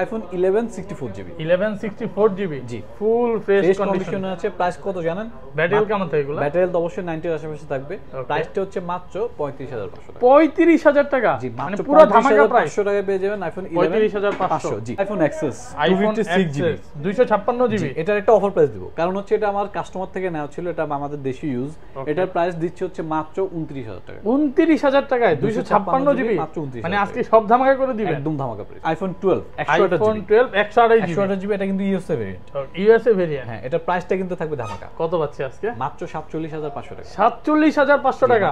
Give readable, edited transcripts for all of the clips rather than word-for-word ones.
iPhone 11 64GB 11 64GB জি full fresh কন্ডিশনে আছে। Price কত জানেন? ব্যাটারি কেমন থাকে এগুলো? ব্যাটারি তো অবশ্যই 90 এর আশেপাশে থাকবে। প্রাইসটা হচ্ছে মাত্র 35500 টাকা। 35000 টাকা মানে পুরো ধামাকা প্রাইস। 500 টাকায় পেয়ে যাবেন iPhone 11 35500 জি। iPhone XS 256GB 256GB এটার একটা অফার প্রাইস দিব, কারণ হচ্ছে এটা আমার কাস্টমার থেকে নেওয়া ছিল, এটা আমাদের দেশি ইউজ। এটার প্রাইস দিচ্ছে হচ্ছে মাত্র 29000 টাকা। 29000 টাকায় 256GB মাত্র 29000 মানে আজকে সব ধামাকা করে দিবেন, একদম ধামাকা প্রাইস। iPhone 12 iPhone 12 128GB এটা কিন্তু ইউএসএ ভেরিয়েন্ট। ইউএসএ ভেরিয়েন্ট হ্যাঁ, এটা প্রাইসটা কিন্তু থাকবে ধামাকা। কত পাচ্ছি আজকে? মাত্র 47500 টাকা। 47500 টাকা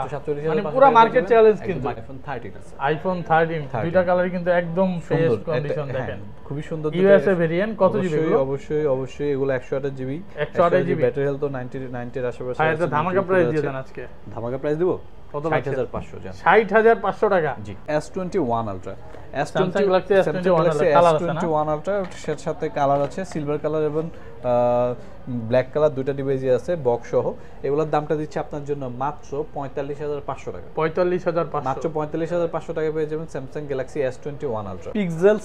মানে পুরো মার্কেট চ্যালেঞ্জ। কিন্তু iPhone 13 আছে। iPhone 13 দুইটা কালারই কিন্তু একদম ফ্রেশ কন্ডিশন দেখেন, খুবই সুন্দর। ইউএসএ ভেরিয়েন্ট কত জিবি এগুলো? অবশ্যই এগুলো 128GB 128GB ব্যাটারি হেলথ তো 90 এর আশেপাশে আছে। এটা ধামাকা প্রাইস দিয়ে দেন আজকে। ধামাকা প্রাইস দিব কত? 60500 জান। 60500 টাকা জি। S21 Ultra Samsung Galaxy S21 colour আছে না? S21 Ultra এর সাথে কালার আছে, সিলভার কালার এবং ব্ল্যাক কালার, দুইটা ডিভাইসই আছে বক্স সহ। এগুলোর দামটা দিচ্ছে আপনার জন্য মাত্র 45500 টাকা। 45500 মাত্র 45500 টাকা পেয়ে যাবেন Samsung Galaxy S21 Ultra। Pixel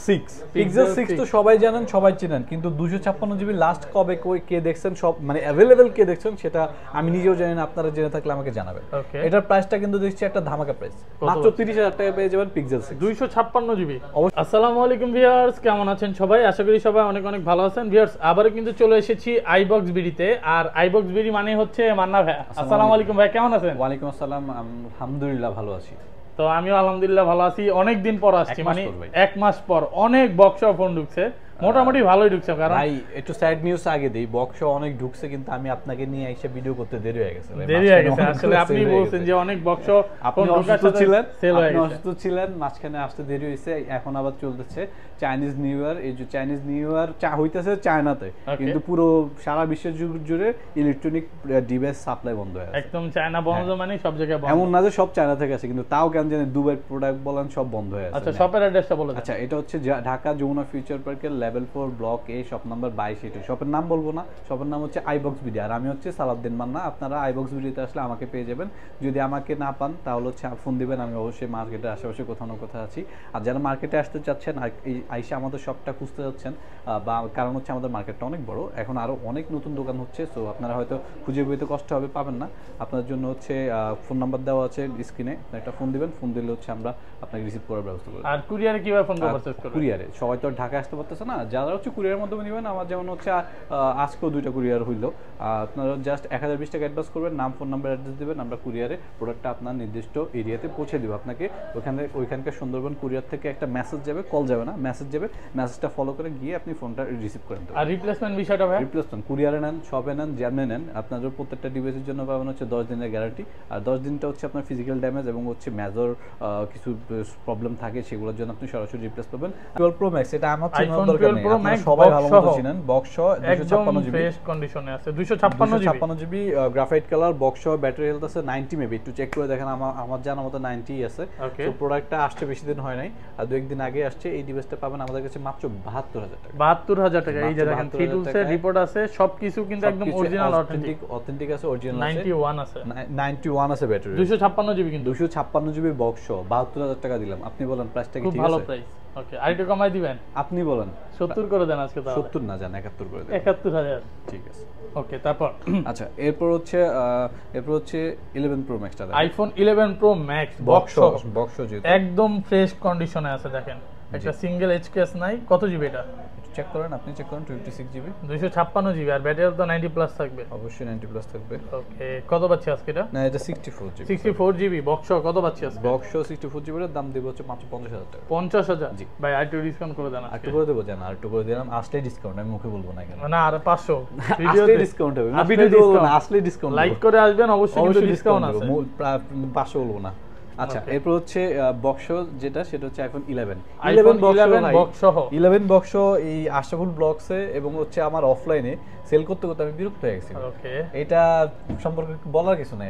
6 তো সবাই জানেন, সবাই চিনেন, কিন্তু 256GB লাস্ট কবে কে দেখছেন, সব মানে अवेलेबल কে দেখছেন সেটা আমি নিজেও জানি না, আপনারা জেনে থাকলে আমাকে জানাবেন। এটার প্রাইসটা কিন্তু দিচ্ছে একটা ধামাকা প্রাইস, মাত্র 30000 টাকা পেয়ে যাবেন Pixel 6 256GB। আসসালামু আলাইকুম ভিউয়ার্স, কেমন আছেন সবাই? আশা করি সবাই অনেক অনেক ভালো আছেন। ভিউয়ার্স, আবারো কিন্তু চলে এসেছি আইবক্স বিডিতে। আর আইবক্স বিডি মানে হচ্ছে মান্না ভাই। আসসালামু আলাইকুম ভাই, কেমন আছেন? ওয়ালাইকুম আসসালাম, আলহামদুলিল্লাহ ভালো আছি। তো আমিও আলহামদুলিল্লাহ ভালো আছি। অনেক দিন পর আসছি, মানে 1 মাস পর অনেক বক্স ফোন ঢুকছে, মোটামুটি ভালোই ঢুকছে। কারণ ভাই একটু স্যাড নিউজ আগে দেই, বক্স অনেক ঢুকছে কিন্তু আমি আপনাকে নিয়ে এসে ভিডিও করতে দেরি হয়ে গেছে। আসলে আপনি বলছেন যে অনেক বক্স আপনি অসুস্থ ছিলেন, মাঝখানে আসতে দেরি হয়েছে। এখন আবার চলতেছে চাইনিজ নিউ ইয়ার। এই যে চাইনিজ নিউ ইয়ার হইতেছে চায়নাতে, কিন্তু পুরো সারা বিশ্ব জুড়ে ইলেকট্রনিক ডিভাইস সাপ্লাই বন্ধ হয়ে আছে। একদম চায়না বন্ধ, মানে সব জায়গায় বন্ধ। এমন না যে সব চায়না থেকে আছে, কিন্তু তাও কেন জানি দুবাই প্রোডাক্ট বলেন সব বন্ধ হয়ে আছে। আচ্ছা, শপের অ্যাড্রেসটা বলে দেন। আচ্ছা, এটা হচ্ছে ঢাকা যমুনা ফিউচার পার্কের লেভেল 4 ব্লক এ, শপ নাম্বার 22। শপের নাম বলবো না, শপের নাম হচ্ছে আইবক্স বিডি। আর আমি হচ্ছে সালাউদ্দিন মান্না। আপনারা আইবক্স বিডিতে আসলে আমাকে পেয়ে যাবেন। যদি আমাকে না পান তাহলে হচ্ছে ফোন দিবেন, আমি অবশ্যই মার্কেটের আশেপাশে কোথাও না কোথাও আছি। আর যারা মার্কেটে আসতে চাচ্ছেন, আইসা আমাদের শপটা খুঁজতে যাচ্ছেন, বা কারণ হচ্ছে আমাদের মার্কেটটা অনেক বড়, এখন আরো অনেক নতুন দোকান হচ্ছে, সো আপনারা হয়তো খুঁজে পেতে কষ্ট হবে, পাবেন না। আপনার জন্য হচ্ছে ফোন নাম্বার দেওয়া আছে স্ক্রিনে, একটা ফোন দিবেন, ফোন দিলে হচ্ছে আমরা আপনাকে রিসিভ করার ব্যবস্থা করব। আর কুরিয়ারে কিভাবে ফোন পারচেজ করবেন? কুরিয়ারে সবাই তো ঢাকা আসতে পারতেছে না, যারা হচ্ছে কুরিয়ারের মাধ্যমে নেবেন, আমার যেমন হচ্ছে আজকেও 2টা কুরিয়ার হইলো। আপনারা জাস্ট 1020 টাকা অ্যাডভান্স করবেন, নাম, ফোন নাম্বার, অ্যাড্রেস দিবেন, আমরা কুরিয়ারে প্রোডাক্টটা আপনার নির্দিষ্ট এরিয়াতে পৌঁছে দিব আপনাকে। ওইখানকার সুন্দরবন কুরিয়ার থেকে একটা মেসেজ যাবে, কল যাবে না, মেসেজ যাবে, মেসেজটা ফলো করে গিয়ে আপনি ফোনটা রিসিভ করেন। আর রিপ্লেসমেন্ট বিষয়টা ভাই? রিপ্লেসমেন্ট কুরিয়ারে নেন, শপে নেন, যেমনি নেন, আপনাদের প্রত্যেকটা ডিভাইসের জন্য পাবেন হচ্ছে 10 দিনের গ্যারান্টি। আর 10 দিনটা হচ্ছে আপনার ফিজিক্যাল ড্যামেজ এবং হচ্ছে মেজর কিছু প্রবলেম থাকে, সেগুলোর জন্য আপনি সরাসরি রিপ্লেস পাবেন। 12 Pro Max, এটা আমার চিনার দরকার নেই, আপনারা সবাই ভালো মতো চিনেন। বক্স 256GB ফ্রেশ কন্ডিশনে আছে, 256GB graphite colour, box battery health আছে 90 মেবি, একটু চেক করে দেখেন। আমার জানা মতো 90 আছে। তো প্রোডাক্টটা আসছে বেশি দিন হয় নাই, আর 2-1 দিন আগে আসছে। এই ডিভাইসটা পাবেন আমাদের কাছে মাত্র 72000 টাকা। 72000 টাকা। এই যে দেখেন 3 টুলসের রিপোর্ট আছে, সবকিছু কিন্তু একদম অরিজিনাল অথেন্টিক আছে, অরিজিনাল আছে। 91 আছে ব্যাটারি, 256GB কিন্তু 256GB বক্স 72000 টাকা দিলাম। আপনি বলেন প্রাইসটা কি ঠিক আছে? ভালো প্রাইস। ওকে, আরেকটু কমাই দিবেন? আপনি বলেন 70 করে দেন আজকে। তাহলে 70 না জান, 71 করে দেন। 71000 ঠিক আছে। ওকে, তারপর আচ্ছা, এরপর হচ্ছে 11 Pro Max টা দেখেন। iPhone 11 Pro Max বক্স যেটা একদম ফ্রেশ কন্ডিশনে আছে। দেখেন একটা সিঙ্গেল এজ কেস নাই। কত জিবি এটা? চেক করেন, আপনি চেক করেন। 26GB 256GB। আর ব্যাটারি তো 90 প্লাস থাকবে? অবশ্যই 90 প্লাস থাকবে। ওকে, কত পাচ্ছি আজকে এটা? না, এটা 64GB 64GB বক্স কত পাচ্ছি আজকে? বক্স 64GB এর দাম দেব হচ্ছে মাত্র 50000 টাকা। 50000? জি ভাই আর একটু ডিসকাউন্ট করে দেন। একটু করে দেব জান, আর একটু করে দিলাম। আসলে ডিসকাউন্ট, আমি মুখে বলবো না কেন। না, আর 500 ভিডিওতে ডিসকাউন্ট হবে না, ভিডিওতে বলবো না, আসলে ডিসকাউন্ট। লাইক করে আসবেন অবশ্যই, কিন্তু ডিসকাউন্ট আছে। 500 বলবো না। আচ্ছা, এরপর হচ্ছে বক্স যেটা, সেটা হচ্ছে iPhone 11 11 বক্স এই আশরাফুল ব্লগসে এবং হচ্ছে আমার অফলাইনে সেল করতে করতে আমি বিরক্ত হয়ে গেছি। এটা সম্পর্কে বলার কিছু নাই।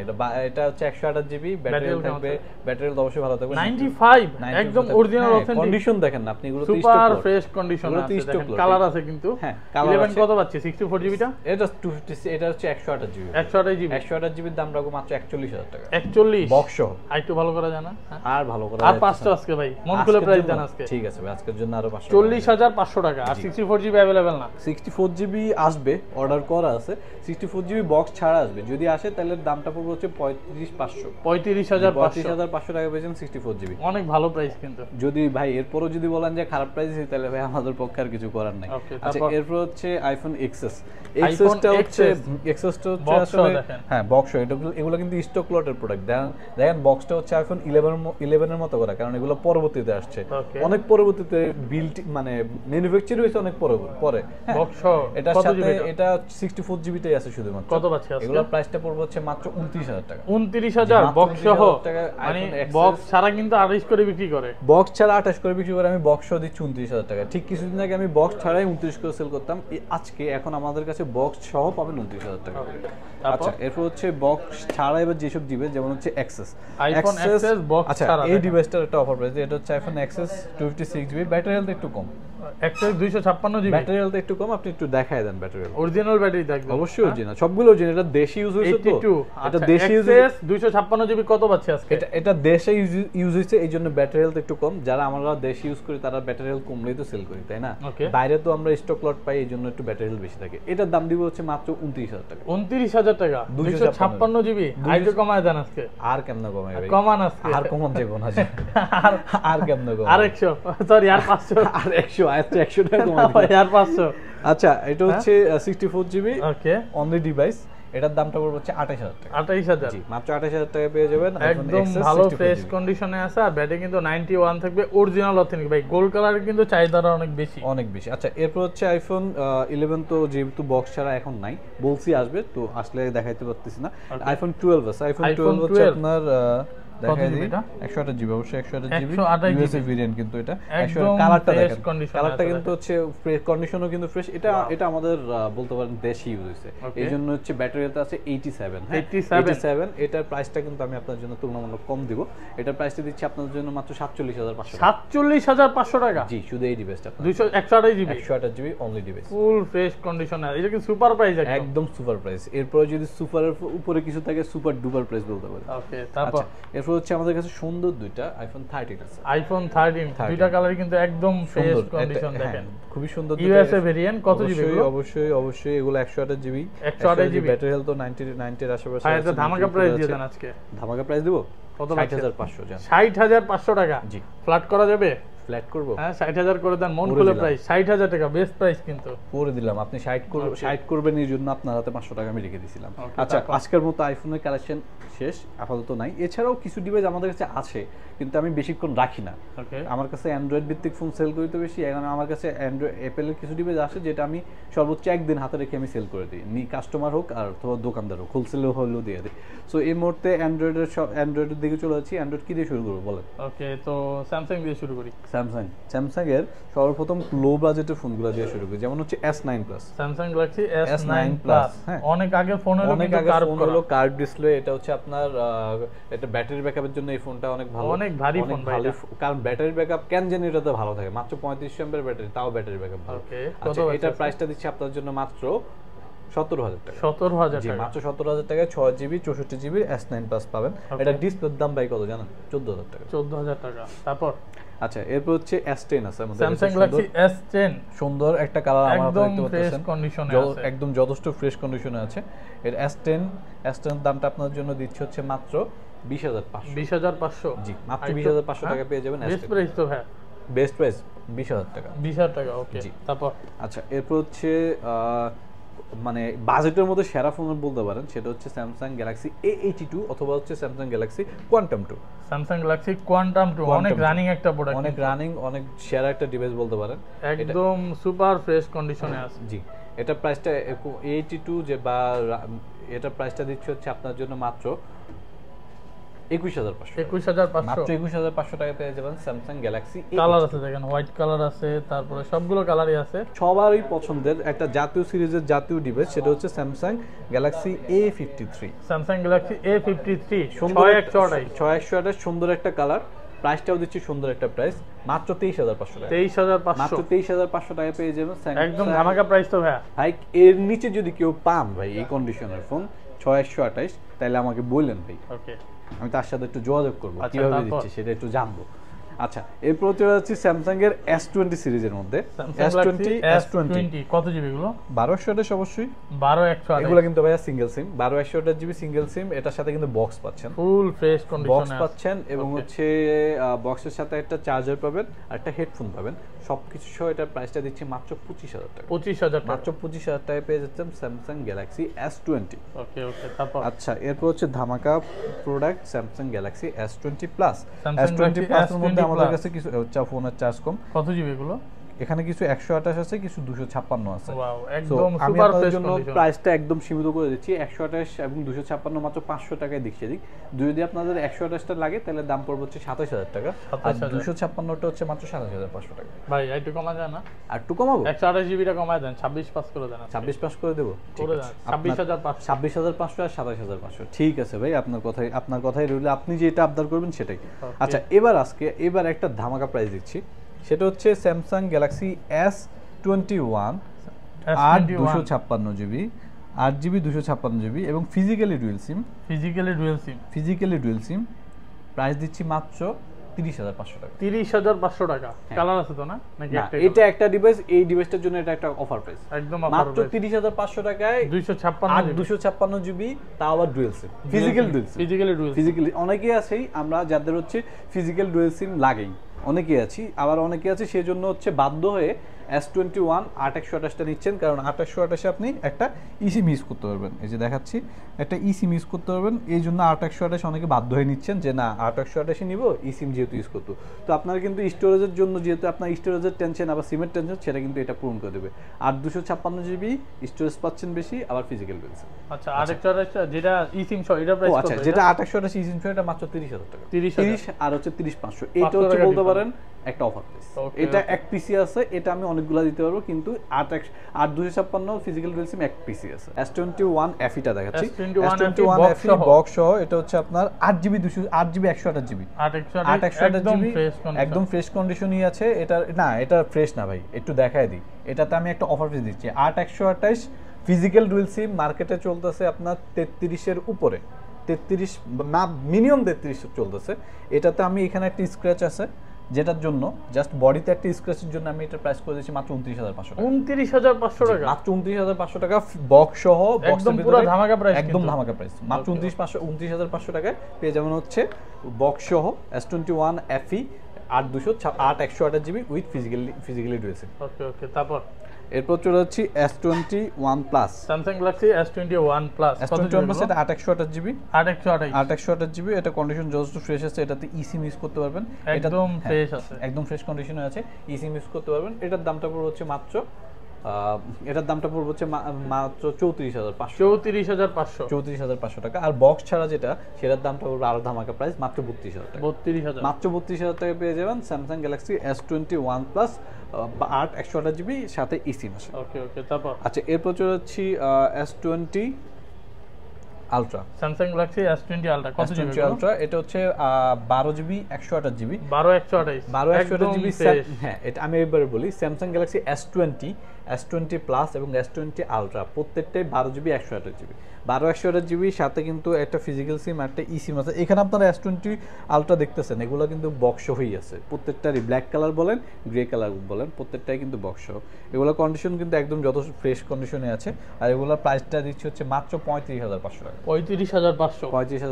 এটা হচ্ছে 128GB ব্যাটারি থাকবে, ব্যাটারি অবশ্যই ভালো থাকবে। 95 একদম অরিজিনাল অথেন্টিক কন্ডিশন দেখেন না আপনি, এগুলো তো সুপার ফ্রেশ কন্ডিশন আছে। দেখেন কালার আছে কিন্তু। হ্যাঁ, 11 কত পাচ্ছি? 64GB টা? এটা 256, এটা হচ্ছে 128GB 128GB এর দাম রাখবো মাত্র 41000 টাকা। 41 বক্স আরেকটু ভালো করা যায় না? আর ভালো করা আর 500 আজকে ভাই মন খুলে প্রাইস দেন আজকে। ঠিক আছে ভাই, আজকের জন্য আরো 500, 40,500 টাকা। আর 64GB अवेलेबल না? 64GB আসবে, অর্ডার করা আছে। 64GB বক্স ছাড়া আসবে, যদি আসে তাহলে দামটা পড়বে হচ্ছে 35,500। 35,500 টাকা পেয়েছেন 64GB, অনেক ভালো প্রাইস কিন্তু। যদি ভাই এরপরও যদি বলেন যে খারাপ প্রাইস তাহলে ভাই আমাদের পক্ষে আর কিছু করার নাই। আচ্ছা, এরপর হচ্ছে আইফোন XS। XSটা হচ্ছে আসলে হ্যাঁ বক্স, এগুলো কিন্তু স্টক লটের প্রোডাক্ট। দেখেন বক্সটা হচ্ছে আইফোন 11 এর মতো করা, কারণ এগুলো পরবর্তীতে আসছে, অনেক পরবর্তীতে বিল্ড মানে ম্যানুফ্যাকচার হয়েছে অনেক পরে। বক্স এটার সাথে এটা 64GB টাই আছে শুধুমাত্র। কত পাচ্ছি আজকে? এগুলোর প্রাইসটা পড়বে হচ্ছে মাত্র 29,000 টাকা। 29,000 বক্স সহ, মানে বক্স ছাড়া কিন্তু 28 করে বিক্রি করে। বক্স ছাড়া 28 করে বিক্রি করে, আমি বক্স সহ দিচ্ছি 29,000 টাকা। ঠিক কিছুদিন আগে আমি বক্স ছাড়াই 29 করে সেল করতাম, আজকে এখন আমাদের কাছে বক্স সহ পাবেন 29,000 টাকা। আচ্ছা, এরপর হচ্ছে বক্স ছাড়া এবার যেসব দিবে, যেমন হচ্ছে XS, আইফোন XS বক্স ছাড়া। এই ডিভাইসটার একটা অফার প্রাইস, এটা হচ্ছে iPhone XS 256GB, battery health একটু কম। XS 256GB, ব্যাটারি হেলথ একটু কম, আপনি একটু দেখায় দেন ব্যাটারি হেলথ। অরিজিনাল ব্যাটারি থাকবে অবশ্যই অরিজিনাল, সবগুলো অরিজিনাল। এটা দেশি ইউজ হইছে তো, এটা দেশি ইউজ। XS 256GB কত পাচ্ছি আজকে? এটা দেশে ইউজ হইছে, এইজন্য ব্যাটারি হেলথ একটু কম। যারা আমরা দেশি ইউজ করি তারা ব্যাটারি হেলথ কমলেই তো সেল করি, তাই না? বাইরে তো আমরা স্টক লট পাই, এইজন্য একটু ব্যাটারি হেলথ বেশি থাকে। এটার দাম দিব হচ্ছে মাত্র 29,000 টাকা। 29,000 টাকা 256GB। আইটো কমায় দেন আজকে। আর কেমনে কমাই ভাই? কমান আজকে। আর কমান দেব না। আর কেমনে কমাই? আর 100, সরি আর 500। আর 100, আর 100 টাকা কমাই আর 500। আচ্ছা, এটা হচ্ছে 64GB ওকে অনলি ডিভাইস। এটার দামটা পড়বে হচ্ছে 28,000 টাকা। 28,000 জি, মাত্র 28,000 টাকা পেয়ে যাবেন। একদম ভালো ফ্রেশ কন্ডিশনে আছে, আর ব্যাটারি কিন্তু 91 থাকবে, অরিজিনাল অথেন্টিক। ভাই গোল্ড কালারের কিন্তু চাহিদাটা অনেক বেশি। আচ্ছা, এরপর হচ্ছে আইফোন 11 তো যেহেতু বক্স ছাড়া এখন নাই, বলছি আসবে, তো আসলে দেখাইতে পারতেছি না। আইফোন 12 আছে। আইফোন 12 হচ্ছে আপনার দেখাই দিই 128GB, অবশ্যই 128GB ইউএসএ ভেরিয়েন্ট, কিন্তু এটা কালারটা দেখেন, কালারটা কিন্তু হচ্ছে কন্ডিশনও কিন্তু ফ্রেশ। এটা আমাদের বলতে পারেন দেশি ইউজ হইছে, এইজন্য হচ্ছে ব্যাটারিতে আছে 87। 87 এটার প্রাইসটা কিন্তু আমি আপনার জন্য তুলনামূলক কম দিব। এটার প্রাইসটা দিচ্ছি আপনার জন্য মাত্র 47,500 টাকা। 47,500 টাকা? জি, শুধু এই ডিভাইসটা 128GB only device, full fresh কন্ডিশনে। এটা কি সুপার প্রাইস? একদম সুপার প্রাইস। এরপর যদি সুপারের উপরে কিছু থাকে, সুপার ডুপার প্রাইস বলতে পারি। ওকে, তারপর এরপর হচ্ছে আমাদের কাছে সুন্দর দুইটা আইফোন 13 আছে। আইফোন 13 দুইটা কালার কিন্তু একদম ফ্রেশ কন্ডিশন, দেখেন খুবই সুন্দর। USA variant. কত জিবি এগুলো? অবশ্যই এগুলো 128GB। 128GB ব্যাটারি হেলথ তো 90 এর আশেপাশে আছে। এটা ধামাকা প্রাইস দিয়ে দেন আজকে। ধামাকা প্রাইস দেব কত? 60,500। জান 60,500 টাকা? জি। ফ্ল্যাট করা যাবে? ফ্ল্যাট করব? হ্যাঁ, 60,000 করে দেন, মন খুলে প্রাইস 60,000 টাকা, বেস্ট প্রাইস কিন্তু করে দিলাম। আপনি 60 করবেন, এর জন্য আপনার হাতে 500 টাকা আমি রেখে দিয়েছিলাম। আচ্ছা, আজকের মতো আইফোনের কালেকশন শেষ, আপাতত নাই। এছাড়াও কিছু ডিভাইস আমাদের কাছে আছে, কিন্তু আমি বেশিক্ষণ রাখি না। আমার কাছে অ্যান্ড্রয়েড ভিত্তিক ফোন সেল করি তো বেশি, এখন আমার কাছে অ্যাপেলের কিছু ডিভাইস আসে যেটা আমি সর্বোচ্চ একদিন হাতে রেখে আমি সেল করে দিই, কাস্টমার হোক আর অথবা দোকানদার হোক, হোলসেলও হলেও দিয়ে দিই। সো এই মুহূর্তে অ্যান্ড্রয়েডের দিকে চলে যাচ্ছি। অ্যান্ড্রয়েড কি দিয়ে শুরু করবো বলেন? ওকে, তো স্যামসাং দিয়ে শুরু করি। স্যামসাং এর সর্বপ্রথম লো বাজেটের ফোনগুলো দিয়ে শুরু করি, যেমন হচ্ছে S9 plus, Samsung Galaxy S9 plus. অনেক আগে ফোন হলো কার্ভ ডিসপ্লে। এটা হচ্ছে আপনার এটা ব্যাটারি ব্যাকআপের জন্য এই ফোনটা অনেক ভালো, অনেক ভারী ফোন ভাই, কারণ ব্যাটারি ব্যাকআপ কেন জানি এটাতে ভালো থাকে। মাত্র 3500 এমএর ব্যাটারি, তাও ব্যাটারি ব্যাকআপ ভালো। আচ্ছা, এটার প্রাইসটা দিচ্ছি আপনার জন্য মাত্র 17,000 টাকা। 17,000 টাকা? মাত্র 17,000 টাকায় 6GB 64GB S9 প্লাস পাবেন। এটা ডিসপ্লের দাম ভাই কত জানেন? 14,000 টাকা। 14,000 টাকা। তারপর আচ্ছা, এরপর হচ্ছে S10 আছে আমাদের স্যামসাং গ্যালাক্সি S10, সুন্দর একটা কালার আমার একদম ফ্রেশ কন্ডিশনে আছে, একদম যথেষ্ট ফ্রেশ কন্ডিশনে আছে। এর S10 এর দামটা আপনার জন্য দিচ্ছি হচ্ছে মাত্র 20,500। 20,500? জি, মাত্র 20,500 টাকা পেয়ে যাবেন। বেস্ট প্রাইস তো ভাই, বেস্ট প্রাইস 20,000 টাকা। 20,000 টাকা, ওকে। তারপর আচ্ছা, এরপর হচ্ছে মানে বাজেটের মধ্যে সেরা ফোন বলতে পারেন, সেটা হচ্ছে স্যামসাং গ্যালাক্সি A82 অথবা হচ্ছে Samsung Galaxy quantum 2। Samsung Galaxy quantum 2 অনেক রানিং একটা প্রোডাক্ট, অনেক সেরা একটা ডিভাইস বলতে পারেন, একদম সুপার ফ্রেশ কন্ডিশনে আছে। জি, এটা প্রাইসটা A82 যে বা এটা প্রাইসটা দিচ্ছে হচ্ছে আপনার জন্য মাত্র 21,500। মাত্র 21,500 টাকা পেয়ে যাবেন স্যামসাং গ্যালাক্সি। কালার আছে দেখেন, হোয়াইট কালার আছে, তারপরে সবগুলো কালারই আছে। সবারই পছন্দের একটা জাতীয় সিরিজের জাতীয় ডিভাইস, সেটা হচ্ছে Samsung Galaxy A53। Samsung Galaxy A53 6128 সুন্দর একটা কালার, প্রাইসটাও দিচ্ছি সুন্দর একটা প্রাইস, মাত্র 23,500 টাকা। 23,500, মাত্র 23,500 টাকা পেয়ে যাবেন একদম ধামাকা প্রাইস তো ভাই। ভাই এর নিচে যদি কেউ পান ভাই এই কন্ডিশনের ফোন 6128, তাহলে আমাকে বললেন ভাই। ওকে, আমি তার সাথে একটু যোগাযোগ করবো, আচ্ছা, কিভাবে তারপর? দিচ্ছে সেটা একটু জানবো। আচ্ছা, এরপর চলে যাচ্ছি স্যামসাং এর S20 সিরিজের মধ্যে। Samsung Galaxy S20 কত জিবি গুলো? 1228 অবশ্যই। 12 এগুলো কিন্তু ভাইয়া সিঙ্গেল সিম, 1228 জিবি সিঙ্গেল সিম। এটার সাথে কিন্তু বক্স পাচ্ছেন, ফুল ফ্রেশ বক্স কন্ডিশনে পাচ্ছেন এবং Okay. হচ্ছে বক্সের সাথে একটা চার্জার পাবেন আর একটা হেডফোন পাবেন। সবকিছু সহ এটার প্রাইসটা দিচ্ছি মাত্র 25,000 টাকা। 25,000 টাকা। মাত্র 25,000 টাকায় পেয়ে যাচ্ছেন স্যামসাং গ্যালাক্সি S20। ওকে ওকে, তারপর আচ্ছা, এরপর হচ্ছে ধামাকা product Samsung Galaxy S20 plus. Samsung S20 Galaxy প্লাসের মধ্যে S20 আমাদের Plus। কাছে কিছু ফোনের চার্জ কম। কত জিবি এগুলো? এখানে কিছু 128 আছে, কিছু 256 আছে। ওয়াও, So, একদম আমি সুপার আপনাদের ফ্রেশ জন্য কন্ডিশন। প্রাইসটা একদম সীমিত করে দিচ্ছি, 128 এবং 256 মাত্র 500 টাকায় দিচ্ছি। এদিক যদি আপনাদের 128টা লাগে তাহলে দাম পড়বে হচ্ছে 27,000 টাকা, আর 27,000 256টা হচ্ছে মাত্র 27,500 টাকা। ভাই একটু কমা যায় না? আর একটু কমাবো, 128 জিবিটা কমায় দেন, 26 পাস করে দেন। 26 পাস করে দেবো। করে দেন 26,500। 26,500 আর 27,500। ঠিক আছে ভাই, আপনার কথাই রইল, আপনি যেটা আবদার করবেন সেটাই। Okay. আচ্ছা, এবার একটা ধামাকা প্রাইস দিচ্ছি, সেটা হচ্ছে Samsung Galaxy S21 8 256 GB, 8 GB 256 GB এবং ফিজিক্যালি ডুয়েল সিম। প্রাইস দিচ্ছি মাত্র 30,500 টাকা। 30,500 টাকা। কালার আছে তো না নাকি না, একটাই এটা একটা ডিভাইস, এই ডিভাইসটার জন্য এটা একটা অফার প্রাইস, একদম মাত্র 30,500 টাকায় 256 জিবি, তাও আবার ডুয়েল সিম, ফিজিক্যালি। অনেকেই আছেই আমরা যাদের হচ্ছে ফিজিক্যাল ডুয়েল সিম লাগেই, অনেকেই আছি, আবার অনেকে আছে সেজন্য হচ্ছে বাধ্য হয়ে S21 8/128টা নিচ্ছেন, কারণ 8/128 আপনি একটা ইসিম ইউজ করতে পারবেন। এই যে দেখাচ্ছি, একটা ইসিম ইউজ করতে পারবেন, এই জন্য 8/128 অনেকে বাধ্য হয়ে নিচ্ছেন যে না 8/128 নিব, ইসিম যেহেতু ইউজ করতে। তো আপনারা কিন্তু স্টোরেজের জন্য, যেহেতু আপনার স্টোরেজের টেনশন আবার সিমের টেনশন, সেটা কিন্তু এটা পূরণ করে দেবে। আর 256 জিবি স্টোরেজ পাচ্ছেন বেশি, আবার ফিজিক্যাল রয়েছে। আচ্ছা, 8/128 যেটা ইসিম সহ এটা প্রাইস কত? আচ্ছা, যেটা 8/128 ইসিম সহ এটা মাত্র 30,000 টাকা। 30 আর হচ্ছে 30,500, এটা হচ্ছে বলতে পারেন একটা অফার প্রাইস। এটা এক পিসি আছে, এটা আমি অনেকগুলা দিতে পারবো, কিন্তু 8/256 ফিজিক্যাল ডুয়েল সিম এক পিসি আছে। S21 FE টা দেখাচ্ছি, S21 FE বক্স সহ, এটা হচ্ছে আপনার 8 জিবি 128 জিবি, 8/128 জিবি, একদম ফ্রেশ কন্ডিশনই আছে। এটা ফ্রেশ না ভাই, একটু দেখায় দিই। এটাতে আমি একটা অফার প্রাইস দিচ্ছি, 8/128 ফিজিক্যাল ডুয়েল সিম মার্কেটে চলতেছে আপনার 33-এর উপরে, 33 না মিনিমাম 33 চলতেছে। এটাতে আমি এখানে একটা স্ক্র্যাচ আছে, যেটার জন্য জাস্ট বডিতে একটা স্ক্র্যাচের জন্য আমি এটা প্রাইস করে দিয়েছি মাত্র 29,500 টাকা। 29,500 টাকা, মাত্র 29,500 টাকা বক্স সহ, একদম পুরো ধামাকা প্রাইস, একদম ধামাকা প্রাইস। মাত্র 29,500 টাকায় পেয়ে যাবেন হচ্ছে বক্স সহ S21 FE 8/128 GB with physically dual SIM. Okay okay, তারপর এরপর চলে যাচ্ছি S21 plus, Samsung Galaxy S21 plus. S21 plus এটা 8/128 জিবি, 8/128 জিবি। এটা কন্ডিশন যথেষ্ট ফ্রেশ আছে, এটাতে ইসিম ইউজ করতে পারবেন, একদম ফ্রেশ আছে, একদম ফ্রেশ কন্ডিশনে আছে, ইসিম ইউজ করতে পারবেন। এটার দামটা পড়বে হচ্ছে মাত্র মাত্র 34,500 টাকা। আর বক্স ছাড়া যেটা, সেটার দামটা পড়বে আরো ধামাকা প্রাইস, মাত্র 32,000 টাকা। 32,000, মাত্র 32,000 টাকা পেয়ে যাবেন Samsung Galaxy S21 plus 8/128 GB সাথে ইসিম আছে। ওকে ওকে, তারপর আচ্ছা, এরপর চলে যাচ্ছি S20 ultra. Samsung Galaxy S20 ultra কত জিবি? আলট্রা এটা হচ্ছে 12 জিবি 128 জিবি, 12/128 জিবি। হ্যাঁ, এটা আমি এবারে বলি, স্যামসাং গ্যালাক্সি S20 প্লাস এবং S20 আলট্রা প্রত্যেকটাই 12 জিবি 128 জিবি, 128 জিবি সাথে কিন্তু একটা ফিজিক্যাল সিম, একটা ইসিম আছে। এখানে আপনারা S20 আলট্রা দেখতেছেন, এগুলো কিন্তু বক্স সহই আছে প্রত্যেকটারই, ব্ল্যাক কালার বলেন, গ্রে কালার বলেন, প্রত্যেকটাই কিন্তু বক্স সহ। এগুলো কন্ডিশন কিন্তু একদম যত ফ্রেশ কন্ডিশনে আছে। আর এগুলোর প্রাইসটা দিচ্ছি হচ্ছে মাত্র 35,500 টাকা। 35,500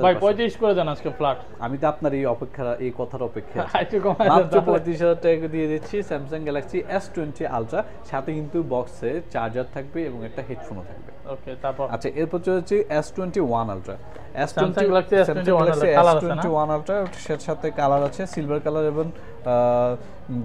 ভাই, 35 করে দেন আজকে ফ্ল্যাট। আমি তো আপনার এই কথার অপেক্ষা একটু কমায় দেন, মাত্র 35,000 টাকা দিয়ে দিচ্ছি স্যামসাং গ্যালাক্সি S20 আলট্রা, সাথে কিন্তু বক্সে চার্জার থাকবে এবং একটা হেডফোনও থাকবে। ওকে, তারপর আচ্ছা, এরপর চলেছে S21 ultra. Samsung Galaxy S21 ultra, এর সাথে কালার আছে, সিলভার কালার এবং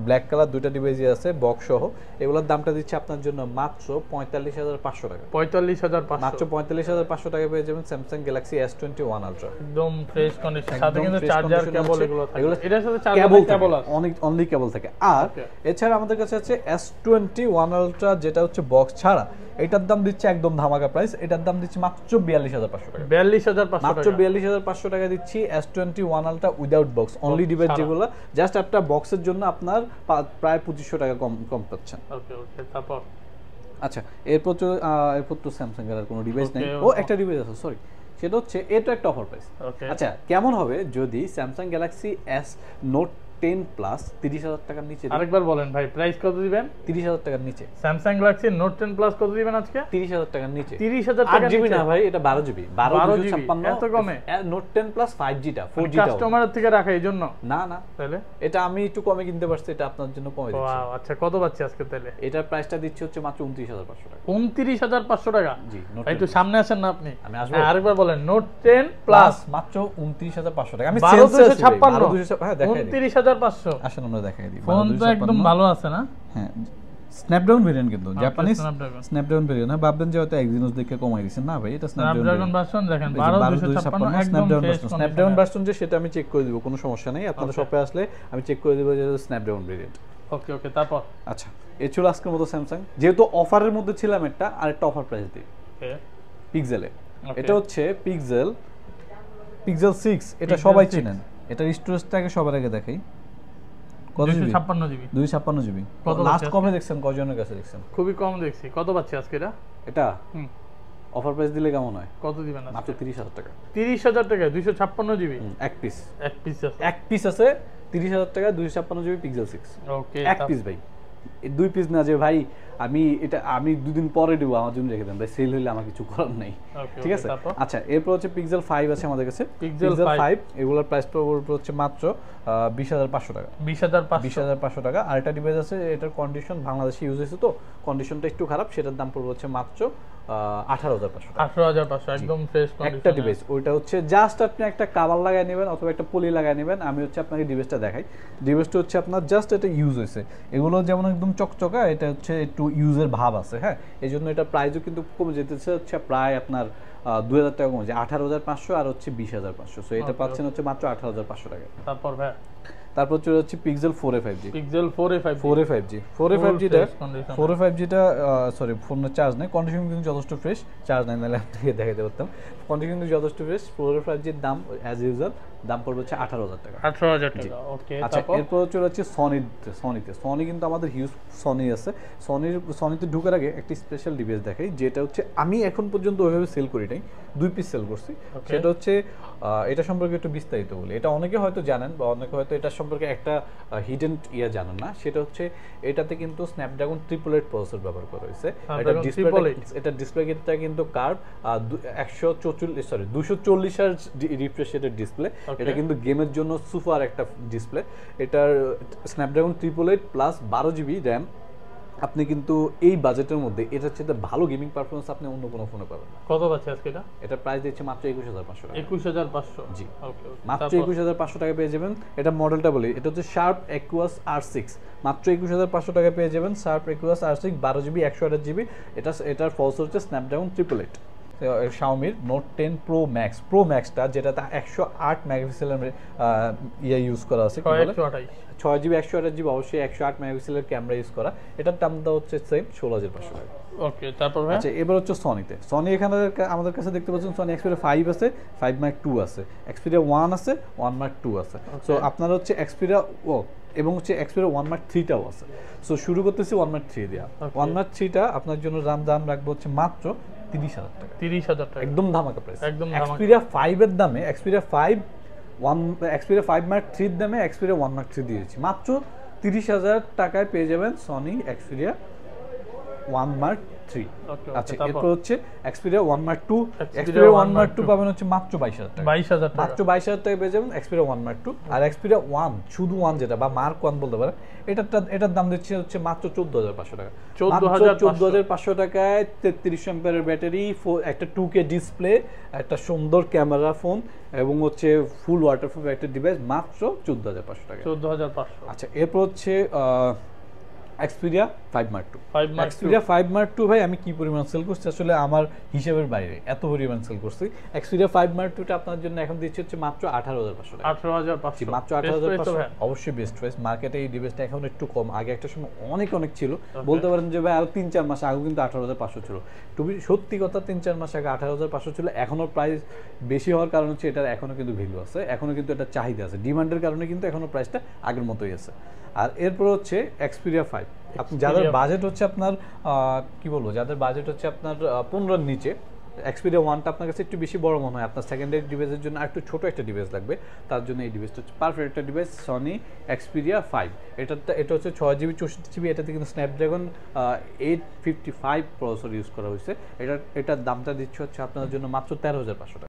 ব্ল্যাক কালার, দুইটা ডিভাইসই আছে বক্স সহ। এগুলোর দামটা দিচ্ছে আপনার জন্য মাত্র 45,500 টাকা। 45,500, মাত্র 45,500 টাকা পেয়ে যাবেন স্যামসাং গ্যালাক্সি S21 আলট্রা, একদম ফ্রেশ কন্ডিশন, সাথে কিন্তু চার্জার কেবল এগুলো থাকে। এগুলো এটার সাথে চার্জার কেবল আছে, অনেক অনলি কেবল থাকে। আর এছাড়া আমাদের কাছে আছে S21 আলট্রা, যেটা হচ্ছে বক্স ছাড়া। এটার দাম দিচ্ছে একদম ধামাকা প্রাইস, এটার দাম দিচ্ছে মাত্র 42,500 টাকা। 42,500 মাত্র 42,500 টাকা দিচ্ছি S21 ultra without box, only device যেগুলো, জাস্ট একটা বক্সের জন্য আপনার প্রায় 2500 টাকা কম পাচ্ছেন। ওকে ওকে, তারপর আচ্ছা, এরপর তো স্যামসাং এর আর কোনো ডিভাইস নাই। একটা ডিভাইস আছে, সরি, সেটা হচ্ছে এটা একটা অফার প্রাইস। ওকে আচ্ছা কেমন হবে যদি Samsung Galaxy S note 10 plus 30,000 টাকার নিচে আরেকবার বলেন ভাই, প্রাইস কত দিবেন? 30,000 টাকার নিচে স্যামসাং গ্যালাক্সি নোট 10 প্লাস কত দিবেন আজকে? 30,000 টাকার নিচে। 30,000 টাকা 8 জিবি না ভাই, এটা 12 জিবি। 12 এত কমে? নোট 10 প্লাস 5G টা 4G টা কাস্টমারের থেকে রাখা এই জন্য? না না, তাহলে এটা আমি একটু কমে কিনতে পারছি, এটা আপনার জন্য কমে দিচ্ছি। ওয়াও, আচ্ছা কত পাচ্ছি আজকে তাহলে? এটার প্রাইসটা দিচ্ছি হচ্ছে মাত্র 29,500 টাকা। 29,500 টাকা? জি, নোট একটু সামনে আসেন না আপনি? আমি আসবো। আরেকবার বলেন, নোট 10 প্লাস মাত্র 29,500 টাকা। আমি 12,256 হ্যাঁ দেখাই দিই। 29,500 আসেন আমরা দেখাই দিই। ফোন তো একদম ভালো আছে না? হ্যাঁ, স্ন্যাপড্রাগন ভেরিয়েন্ট কিন্তু জাপানিজ Snapdragon। Snapdragon variant. না ভাববেন যে হয়তো এক্সিনোস দেখে কমাই দিয়েছেন, না ভাই এটা স্ন্যাপড্রাগন ভার্সন দেখেন 12,256 একদম ফ্রেশ স্ন্যাপড্রাগন ভার্সন যে সেটা আমি চেক করে দিব, কোনো সমস্যা নেই। আপনাদের শপে আসলে আমি চেক করে দিব যে স্ন্যাপড্রাগন ভেরিয়েন্ট। ওকে ওকে, তারপর? আচ্ছা, এই ছিল আজকের মতো স্যামসাং। যেহেতু অফারের মধ্যে ছিলাম, একটা আরেকটা অফার প্রাইস দিই ওকে পিক্সেলে। Okay. এটা হচ্ছে পিক্সেল 6, এটা Pixel সবাই 6 চিনেন। এটার স্টোরেজটাকে সবার আগে দেখাই। কত জিবি? 256 জিবি। 256 জিবি। কত লাস্ট পাচ্ছি কমে দেখছেন কয়জনের কাছে দেখছেন? খুবই কম দেখছি। কত পাচ্ছি আজকে এটা? এটা হুম, অফার প্রাইস দিলে কেমন হয়? কত দিবেন আজকে? মাত্র 30,000 টাকা। 30,000 টাকা 256 জিবি? এক পিস। এক পিস আছে? এক পিস আছে 30,000 টাকা 256 জিবি পিক্সেল 6। ওকে, এক পিস ভাই, এই দুই পিস না যে ভাই আমি দুদিন পরে দেবো, আমার জন্য রেখে দেন ভাই, সেল হইলে আমার কিছু করার নেই। Okay, ঠিক okay, আছে। তারপর? আচ্ছা, এরপর হচ্ছে পিক্সেল 5 আছে আমাদের কাছে। Pixel পিক্সেল 5 এগুলোর প্রাইস পড়বে হচ্ছে মাত্র 20,500 টাকা। 20,500 20,500 টাকা। আরেকটা ডিভাইস আছে, এটার কন্ডিশন বাংলাদেশে ইউজ হয়েছে তো কন্ডিশনটা একটু খারাপ, সেটার দাম পড়বে হচ্ছে মাত্র 18,500 টাকা। 18,500 একদম ফ্রেশ কন্ডিশন। একটা ডিভাইস, ওইটা হচ্ছে জাস্ট আপনি একটা কভার লাগায় নেবেন অথবা একটা পলি লাগায় নেবেন। আমি হচ্ছে আপনাকে ডিভাইসটা দেখাই। ডিভাইসটা হচ্ছে আপনার জাস্ট এটা ইউজ হয়েছে। এগুলো যেমন একদম চকচকা, এটা হচ্ছে একটু ইউজের ভাব আছে। হ্যাঁ, এই জন্য এটা প্রাইসও কিন্তু কমে যেতেছে, হচ্ছে প্রায় আপনার 2,000 টাকা কমেছে। 18,500 আর হচ্ছে 20,500। সো এটা পাচ্ছেন হচ্ছে মাত্র 18,500 টাকা। তারপর ভাই? তারপর চলে হচ্ছে Pixel 4a 5G। Pixel 4a 5G। 4a 5G 4a 5Gটা fresh condition। 4a 5Gটা সরি, ফোনের চার্জ নেই, কন্ডিশন কিন্তু যথেষ্ট ফ্রেশ। চার্জ নাই নাহলে আপনাকে দেখাতে পারতাম। কন্ডিশন কিন্তু যথেষ্ট ফ্রেশ। 4a 5Gর দাম অ্যাজ ইউজুয়াল দাম পড়বে হচ্ছে 18,000 টাকা। 18,000 টাকা। ওকে, আচ্ছা, তারপর? এরপর চলে হচ্ছে সনিতে। সনি কিন্তু আমাদের হিউজ সনি আছে। সনিতে ঢোকার আগে একটা স্পেশাল ডিভাইস দেখাই, যেটা হচ্ছে আমি এখন পর্যন্ত ওইভাবে সেল করি নাই, 2 পিস সেল করছি। Okay. সেটা হচ্ছে এটা সম্পর্কে একটু বিস্তারিত বলি। এটা অনেকে হয়তো জানেন বা অনেকে হয়তো এটা সম্পর্কে একটা হিডেন জানেন না। সেটা হচ্ছে এটাতে কিন্তু স্ন্যাপড্রাগন 888 প্রসেসর ব্যবহার করা হয়েছে। এটা ডিসপ্লেটা কিন্তু কার্ভ 240 হার্জ রিফ্রেশ রেটের ডিসপ্লে। এটা কিন্তু গেমের জন্য সুপার একটা ডিসপ্লে। এটার স্ন্যাপড্রাগন 888 প্লাস 12 জিবি র্যাম। আপনি কিন্তু এই বাজেটের মধ্যে এটার চেয়ে ভালো গেমিং পারফরমেন্স আপনি অন্য কোনো ফোনে পাবেন না। কত পাচ্ছি আজকে এটা? এটা প্রাইস দিচ্ছে মাত্র 21,500 টাকা। 21,500? জি, ওকে ওকে, মাত্র 21,500 টাকা পেয়ে যাবেন। এটা মডেলটা বলি, এটা হচ্ছে শার্প একুয়াস R6। মাত্র 21,500 টাকা পেয়ে যাবেন sharp aqueous R6 12 GB 128 GB. এটার প্রসেসর হচ্ছে স্ন্যাপড্রাগন 888। শাওমির নোট 10 প্রো ম্যাক্সটা, যেটাতে 108 মেগাপিক্সেলের ইউজ করা আছে, 6 জিবি 128 জিবি, অবশ্যই 108 মেগাপিক্সেলের ক্যামেরা ইউজ করা। এটার দামটা হচ্ছে সেম 16,500 টাকা। ওকে, তারপর ভাই? আচ্ছা, এবার হচ্ছে সনি এখানে আমাদের কাছে দেখতে পাচ্ছেন সনি এক্সপিরিয়া 5 আছে, 5 মার্ক 2 আছে, এক্সপিরিয়া 1 আছে, 1 মার্ক 2 আছে। সো আপনার হচ্ছে এক্সপিরিয়া এবং হচ্ছে এক্সপিরিয়া 1 মার্ক 3টাও আছে। সো শুরু করতেছি 1 মার্ক 3 দিয়া। 1 মার্ক 3টা আপনার জন্য দাম রাখবো হচ্ছে মাত্র 30,000 টাকা। 30,000 টাকা, একদম ধামাকা প্রাইস। একদম এক্সপিরিয়া 5 এর দামে এক্সপিরিয়া 5 মার্ক 3 এর দামে এক্সপিরিয়া 1 মার্ক 3 দিয়েছি। মাত্র 30,000 টাকায় পেয়ে যাবেন সনি এক্সপিরিয়া 1 মার্ক 3। আচ্ছা, এরপর হচ্ছে এক্সপিরিয়া 1 মার্ক 2। এক্সপিরিয়া 1 মার্ক 2 পাবেন হচ্ছে মাত্র 22,000 টাকা। 22,000 টাকা, মাত্র 22,000 টাকায় পেয়ে যাবেন এক্সপিরিয়া 1 মার্ক 2। আর এক্সপিরিয়া 1 শুধু 1 যেটা বা মার্ক 1 বলতে পারেন, এটার দাম দিচ্ছে হচ্ছে মাত্র 14,500 টাকা। 14,500 টাকায় 33 অ্যাম্পিয়ারের ব্যাটারি, একটা 2K ডিসপ্লে, একটা সুন্দর ক্যামেরা ফোন এবং হচ্ছে ফুল ওয়াটারপ্রুফ একটা ডিভাইস, মাত্র 14,500 টাকা। 14,500। আচ্ছা, এরপর হচ্ছে এক্সপিরিয়া 5 মার্ক 2। এক্সপিরিয়া 5 মার্ক 2 ভাই আমি কি পরিমাণ সেল করছি আসলে আমার হিসাবের বাইরে, এত পরিমাণ সেল করছি। এক্সপিরিয়া 5 মার্ক 2টা আপনার জন্য এখন দিচ্ছি হচ্ছে মাত্র 18,500 টাকা। 18,500, মাত্র 18,500, অবশ্যই বেস্ট প্রাইস। মার্কেটে এই ডিভাইসটা এখন একটু কম, আগে একটা সময় অনেক ছিল। বলতে পারেন যে ভাই আরো 3-4 মাস আগে কিন্তু 18,500 ছিল। সত্যি কথা, 3-4 মাস আগে 18,500 ছিল। এখনো প্রাইস বেশি হওয়ার কারণ হচ্ছে এটার এখনো কিন্তু ভ্যালু আছে, এখনো কিন্তু এটা চাহিদা আছে, ডিমান্ডের কারণে কিন্তু এখনো প্রাইসটা আগের মতোই আছে। আর এরপর হচ্ছে এক্সপিরিয়া 5। আপনি যাদের বাজেট হচ্ছে আপনার কি বলবো, যাদের বাজেট হচ্ছে আপনার 15-র নিচে, এক্সপিরিয়া 1টা আপনার কাছে একটু বেশি বড় মনে হয়, আপনার সেকেন্ডারি ডিভাইসের জন্য একটু ছোট একটা ডিভাইস লাগবে, তার জন্য এই ডিভাইসটা হচ্ছে পারফেক্ট একটা ডিভাইস, সনি এক্সপিরিয়া 5। এটা হচ্ছে 6GB 64GB, এটাতে কিন্তু স্ন্যাপড্রাগন 855 প্রসেসর ইউজ করা হয়েছে। এটার দামটা দিচ্ছে হচ্ছে আপনাদের জন্য মাত্র 13,500 টাকা।